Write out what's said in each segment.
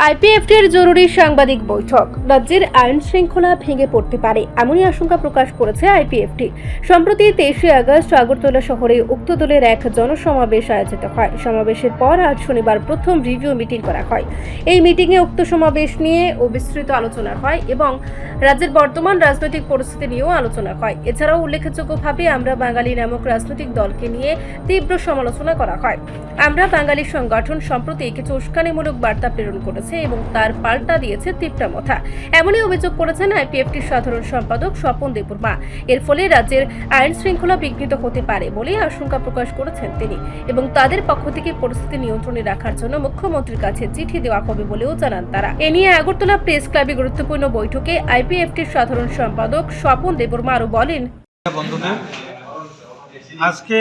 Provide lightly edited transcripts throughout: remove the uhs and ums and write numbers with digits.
আইপিএফটির জরুরি সাংবাদিক বৈঠক। রাজ্যের আইন শৃঙ্খলা ভেঙে পড়তে পারে এমনই আশঙ্কা প্রকাশ করেছে আইপিএফটি। সম্প্রতি 23শে আগস্ট আগরতলা শহরে উক্ত দলের এক জনসমাবেশ আয়োজিত হয়। সমাবেশের পর আজ শনিবার প্রথম রিভিউ মিটিং করা হয়। এই মিটিংয়ে উক্ত সমাবেশ নিয়ে বিস্তৃত আলোচনা হয় এবং রাজ্যের বর্তমান রাজনৈতিক পরিস্থিতি নিয়েও আলোচনা হয়। এছাড়াও উল্লেখযোগ্যভাবে আমরা বাঙালি নামক রাজনৈতিক দলকে নিয়ে তীব্র সমালোচনা করা হয়। আমরা বাঙালি সংগঠন সম্প্রতি কিছু উস্কানিমূলক বার্তা প্রেরণ করেছে এবং তার পাল্টা দিয়েছে তীব্রমথা, এমনই অভিযোগ করেছেন আইপিএফটির সাধারণ সম্পাদক স্বপন দেববর্মা। এর ফলে রাজ্যের আইন শৃঙ্খলা বিঘ্নিত হতে পারে বলে আশঙ্কা প্রকাশ করেছেন তিনি এবং তাদের পক্ষ থেকে পরিস্থিতি নিয়ন্ত্রণে রাখার জন্য মুখ্যমন্ত্রীর কাছে চিঠি দেওয়া হবে বলেও জানান তারা। এ নিয়ে আগরতলা প্রেস ক্লাবে গুরুত্বপূর্ণ বৈঠকে আইপিএফটির সাধারণ সম্পাদক স্বপন দেববর্মা আরও বলেন, বন্ধুদের, আজকে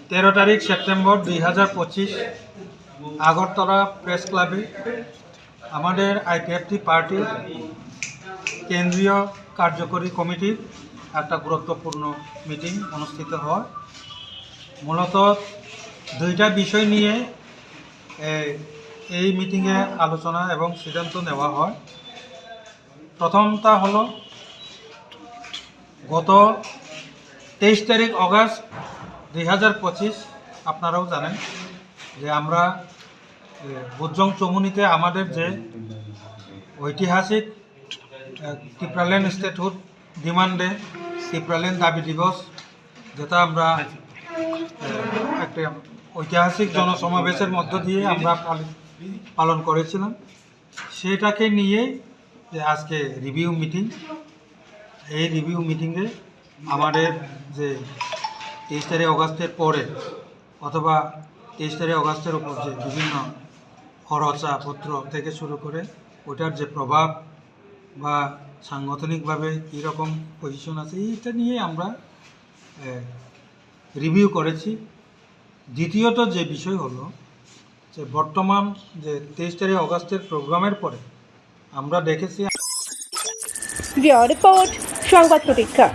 13 তারিখ সেপ্টেম্বর 2025 আগরতলা প্রেস ক্লাবে আমাদের আইপিএফটি পার্টির কেন্দ্রীয় কার্যকরী কমিটির একটা গুরুত্বপূর্ণ মিটিং অনুষ্ঠিত হয়। মূলত দুইটা বিষয় নিয়ে এই মিটিংয়ে আলোচনা এবং সিদ্ধান্ত নেওয়া হয়। প্রথমটা হলো গত 23 তারিখ অগাস্ট 2025 আপনারাও জানেন যে আমরা বুজং চমুনিতে আমাদের যে ঐতিহাসিক ত্রিপুরাল্যান্ড স্টেটহুড ডিমান্ডে ত্রিপুরাল্যান্ড দাবি দিবস, যেটা আমরা একটা ঐতিহাসিক জনসমাবেশের মধ্য দিয়ে আমরা পালন করেছিলাম, সেটাকে নিয়ে যে আজকে রিভিউ মিটিং। এই রিভিউ মিটিংয়ে আমাদের যে 23 তারিখ অগাস্টের পরে অথবা 23 তারিখ অগাস্টের উপর যে বিভিন্ন খরচাপত্র থেকে শুরু করে ওটার যে প্রভাব বা সাংগঠনিকভাবে কীরকম পজিশন আছে, এইটা নিয়ে আমরা রিভিউ করেছি। দ্বিতীয়ত যে বিষয় হলো যে বর্তমান যে 23 তারিখ অগাস্টের প্রোগ্রামের পরে আমরা দেখেছি রিপোর্ট সংবাদ প্রতীক্ষা।